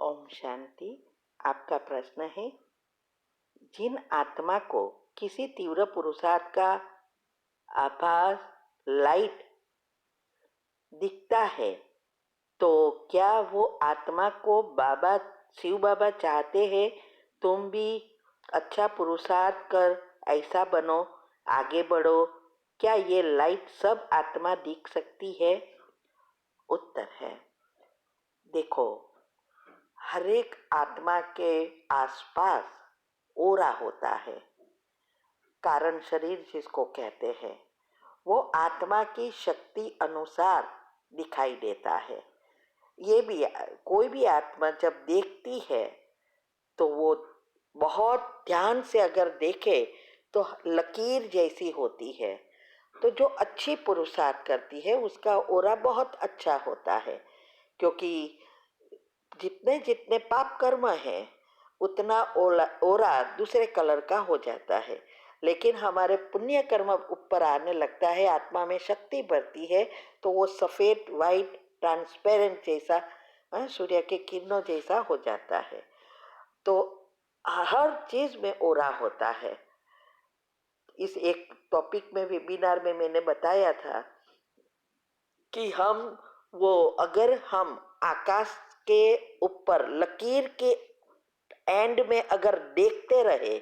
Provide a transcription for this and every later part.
ओम शांति। आपका प्रश्न है, जिन आत्मा को किसी तीव्र पुरुषार्थ का आभास लाइट दिखता है, तो क्या वो आत्मा को बाबा शिव बाबा चाहते हैं तुम भी अच्छा पुरुषार्थ कर ऐसा बनो, आगे बढ़ो? क्या ये लाइट सब आत्मा दिख सकती है? उत्तर है, देखो, हर एक आत्मा के आसपास ओरा होता है, कारण शरीर जिसको कहते हैं, वो आत्मा की शक्ति अनुसार दिखाई देता है। ये भी कोई भी आत्मा जब देखती है तो वो बहुत ध्यान से अगर देखे तो लकीर जैसी होती है। तो जो अच्छी पुरुषार्थ करती है उसका ओरा बहुत अच्छा होता है, क्योंकि जितने जितने पाप कर्म है उतना ओरा दूसरे कलर का हो जाता है। लेकिन हमारे पुण्य कर्म ऊपर आने लगता है, आत्मा में शक्ति बढ़ती है, तो वो सफ़ेद वाइट ट्रांसपेरेंट जैसा, सूर्य के किरणों जैसा हो जाता है। तो हर चीज़ में ओरा होता है। इस एक टॉपिक में वेबिनार में मैंने बताया था कि अगर हम आकाश के ऊपर लकीर के एंड में अगर देखते रहे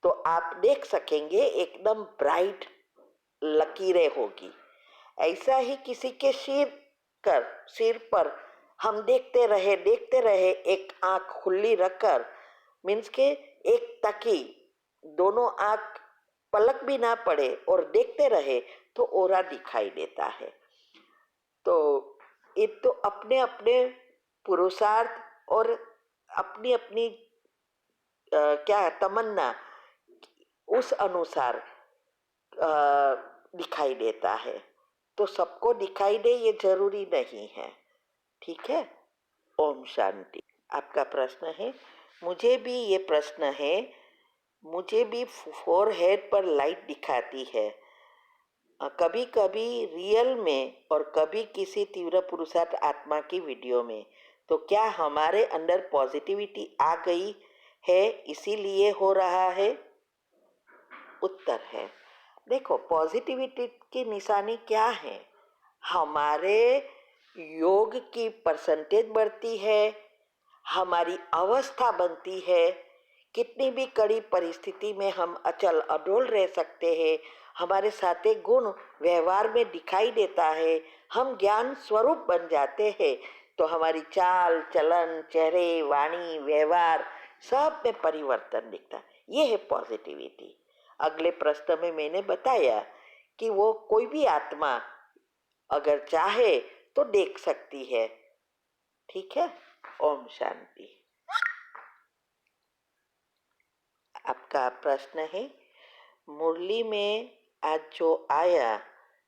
तो आप देख सकेंगे एकदम ब्राइट लकीरें होगी। ऐसा ही किसी के सिर पर हम देखते रहे एक आंख खुली रखकर, मीन्स के एक तकी, दोनों आंख पलक भी ना पड़े और देखते रहे तो ओरा दिखाई देता है। तो ये तो अपने अपने पुरुषार्थ और अपनी अपनी क्या है तमन्ना, उस अनुसार दिखाई देता है। तो सबको दिखाई दे ये जरूरी नहीं है, ठीक है। ओम शांति। आपका प्रश्न है, मुझे भी ये प्रश्न है, मुझे भी फोरहेड पर लाइट दिखाती है, कभी कभी रियल में और कभी किसी तीव्र पुरुषार्थ आत्मा की वीडियो में। तो क्या हमारे अंदर पॉजिटिविटी आ गई है इसीलिए हो रहा है? उत्तर है, देखो, पॉजिटिविटी की निशानी क्या है? हमारे योग की परसेंटेज बढ़ती है, हमारी अवस्था बनती है, कितनी भी कड़ी परिस्थिति में हम अचल अडोल रह सकते हैं, हमारे साथे गुण व्यवहार में दिखाई देता है, हम ज्ञान स्वरूप बन जाते हैं, तो हमारी चाल चलन, चेहरे, वाणी, व्यवहार सब में परिवर्तन दिखता है। ये है पॉजिटिविटी। अगले प्रश्न में मैंने बताया कि वो कोई भी आत्मा अगर चाहे तो देख सकती है, ठीक है। ओम शांति। आपका प्रश्न है, मुरली में आज जो आया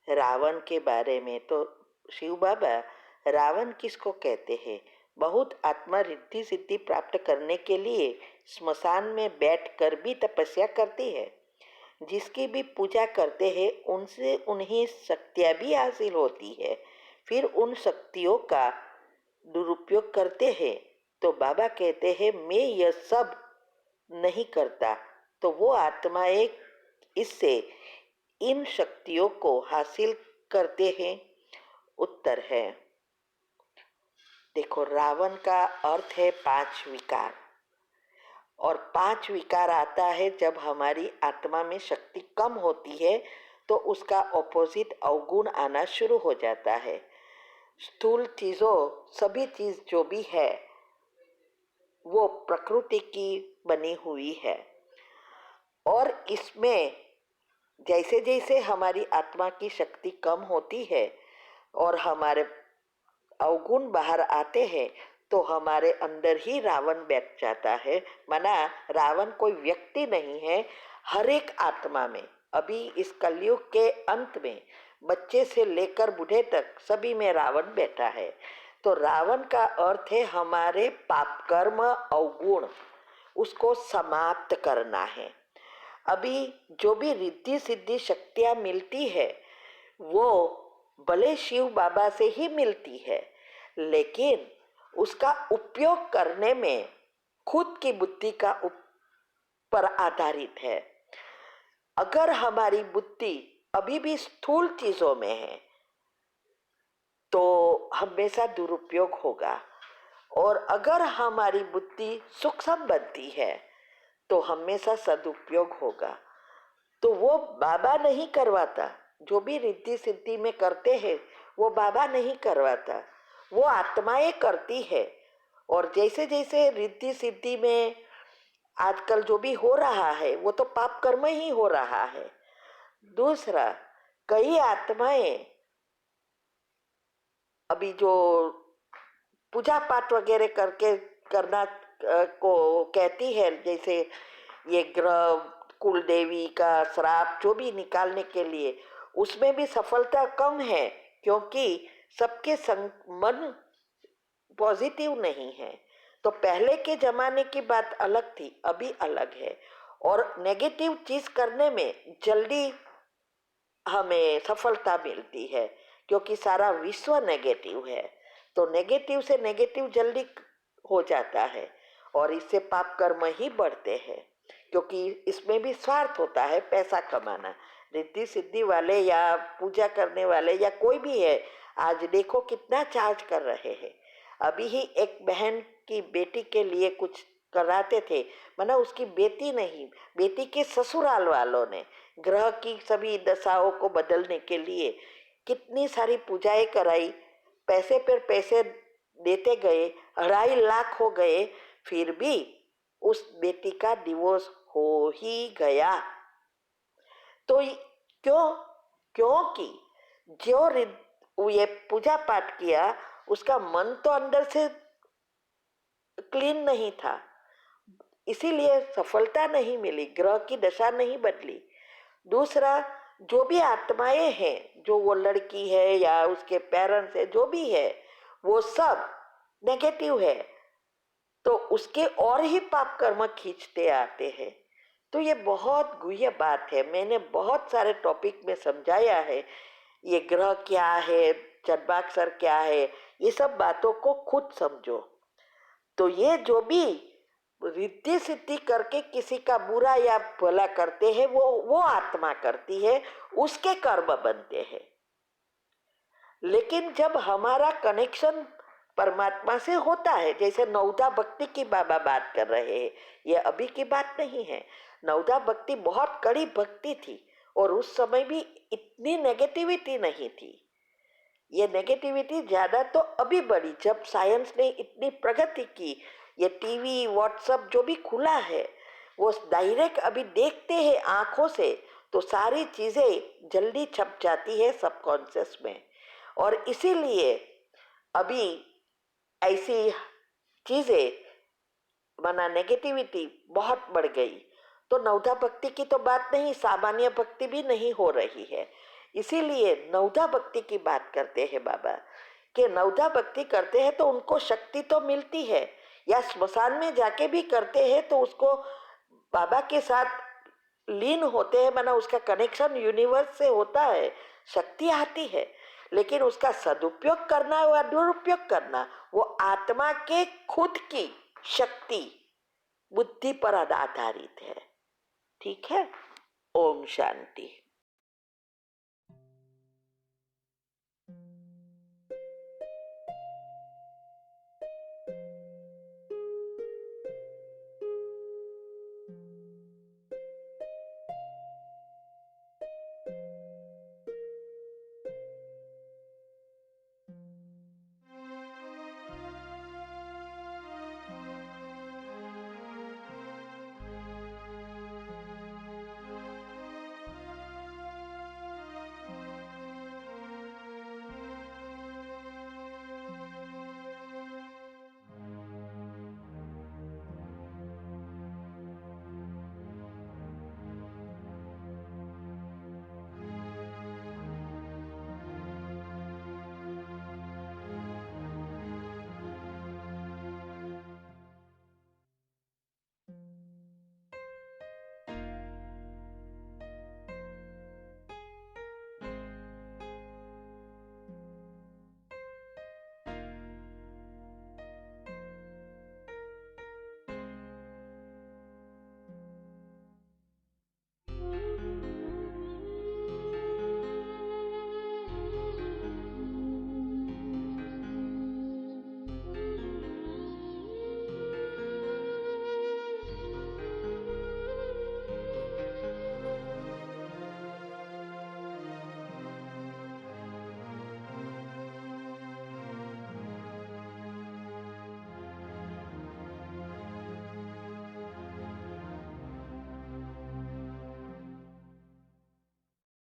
रावण के बारे में, तो शिव बाबा रावण किसको कहते हैं? बहुत आत्मा रिद्धि सिद्धि प्राप्त करने के लिए स्मशान में बैठकर भी तपस्या करती है। जिसकी भी पूजा करते हैं उनसे उन्हें शक्तियाँ भी हासिल होती है, फिर उन शक्तियों का दुरुपयोग करते हैं। तो बाबा कहते हैं मैं यह सब नहीं करता, तो वो आत्माएं इससे इन शक्तियों को हासिल करते हैं। उत्तर है, देखो, रावण का अर्थ है 5 विकार, और 5 विकार आता है जब हमारी आत्मा में शक्ति कम होती है तो उसका ऑपोजिट अवगुण आना शुरू हो जाता है। स्थूल चीज़ों, सभी चीज़ जो भी है वो प्रकृति की बनी हुई है, और इसमें जैसे जैसे हमारी आत्मा की शक्ति कम होती है और हमारे अवगुण बाहर आते हैं तो हमारे अंदर ही रावण बैठ जाता है। माना रावण कोई व्यक्ति नहीं है, हर एक आत्मा में, अभी इस कलयुग के अंत में बच्चे से लेकर बूढ़े तक सभी में रावण बैठा है। तो रावण का अर्थ है हमारे पाप कर्म अवगुण, उसको समाप्त करना है। अभी जो भी रिद्धि सिद्धि शक्तियाँ मिलती है वो भले शिव बाबा से ही मिलती है, लेकिन उसका उपयोग करने में खुद की बुद्धि का पर आधारित है। अगर हमारी बुद्धि अभी भी स्थूल चीजों में है तो हमेशा दुरुपयोग होगा, और अगर हमारी बुद्धि सूक्ष्म बनती है तो हमेशा सदुपयोग होगा। तो वो बाबा नहीं करवाता, जो भी रिद्धि सिद्धि में करते हैं वो बाबा नहीं करवाता, वो आत्माएं करती है। और जैसे जैसे रिद्धि सिद्धि में आजकल जो भी हो रहा है वो तो पाप कर्म ही हो रहा है। दूसरा, कई आत्माएं अभी जो पूजा पाठ वगैरह करके करना को कहती है, जैसे ये ग्रह कुल देवी का श्राप जो भी निकालने के लिए, उसमें भी सफलता कम है, क्योंकि सबके मन पॉजिटिव नहीं है। तो पहले के जमाने की बात अलग थी, अभी अलग है। और नेगेटिव चीज करने में जल्दी हमें सफलता मिलती है, क्योंकि सारा विश्व नेगेटिव है। तो नेगेटिव से नेगेटिव जल्दी हो जाता है, और इससे पाप कर्म ही बढ़ते हैं, क्योंकि इसमें भी स्वार्थ होता है, पैसा कमाना। रिद्धि सिद्धि वाले या पूजा करने वाले या कोई भी है, आज देखो कितना चार्ज कर रहे हैं। अभी ही एक बहन की बेटी के लिए कुछ कराते थे, माना उसकी बेटी नहीं, बेटी के ससुराल वालों ने ग्रह की सभी दशाओं को बदलने के लिए कितनी सारी पूजाएं कराई, पैसे पर पैसे देते गए, 2.5 लाख हो गए, फिर भी उस बेटी का डिवोर्स हो ही गया। तो क्यों? क्योंकि जो ये पूजा पाठ किया उसका मन तो अंदर से क्लीन नहीं था, इसीलिए सफलता नहीं मिली, ग्रह की दशा नहीं बदली। दूसरा, जो भी आत्माएं हैं, जो वो लड़की है या उसके पेरेंट्स है, जो भी है, वो सब नेगेटिव है, तो उसके और ही पाप कर्म खींचते आते हैं। तो ये बहुत गुह्य बात है, मैंने बहुत सारे टॉपिक में समझाया है। ये ग्रह क्या है, जन्माक्षर क्या है, ये सब बातों को खुद समझो। तो ये जो भी रिद्धि सिद्धि करके किसी का बुरा या भला करते हैं, वो आत्मा करती है, उसके कर्म बनते हैं। लेकिन जब हमारा कनेक्शन परमात्मा से होता है, जैसे नवदा भक्ति की बाबा बात कर रहे हैं, ये अभी की बात नहीं है। नवदा भक्ति बहुत कड़ी भक्ति थी, और उस समय भी इतनी नेगेटिविटी नहीं थी। ये नेगेटिविटी ज्यादा तो अभी बढ़ी जब साइंस ने इतनी प्रगति की। ये टीवी व्हाट्सएप जो भी खुला है, वो डायरेक्ट अभी देखते हैं आंखों से, तो सारी चीजें जल्दी छप जाती है सबकॉन्शियस में। और इसीलिए अभी ऐसी चीजें, माना नेगेटिविटी बहुत बढ़ गई। तो नवदा भक्ति की तो बात नहीं, सामान्य भक्ति भी नहीं हो रही है। इसीलिए नवदा भक्ति की बात करते हैं बाबा, कि नवदा भक्ति करते हैं तो उनको शक्ति तो मिलती है, या स्मशान में जाके भी करते हैं तो उसको बाबा के साथ लीन होते हैं, माना उसका कनेक्शन यूनिवर्स से होता है, शक्ति आती है। लेकिन उसका सदुपयोग करना या दुरुपयोग करना, वो आत्मा के खुद की शक्ति बुद्धि पर आधारित है। ठीक है। ओम शांति।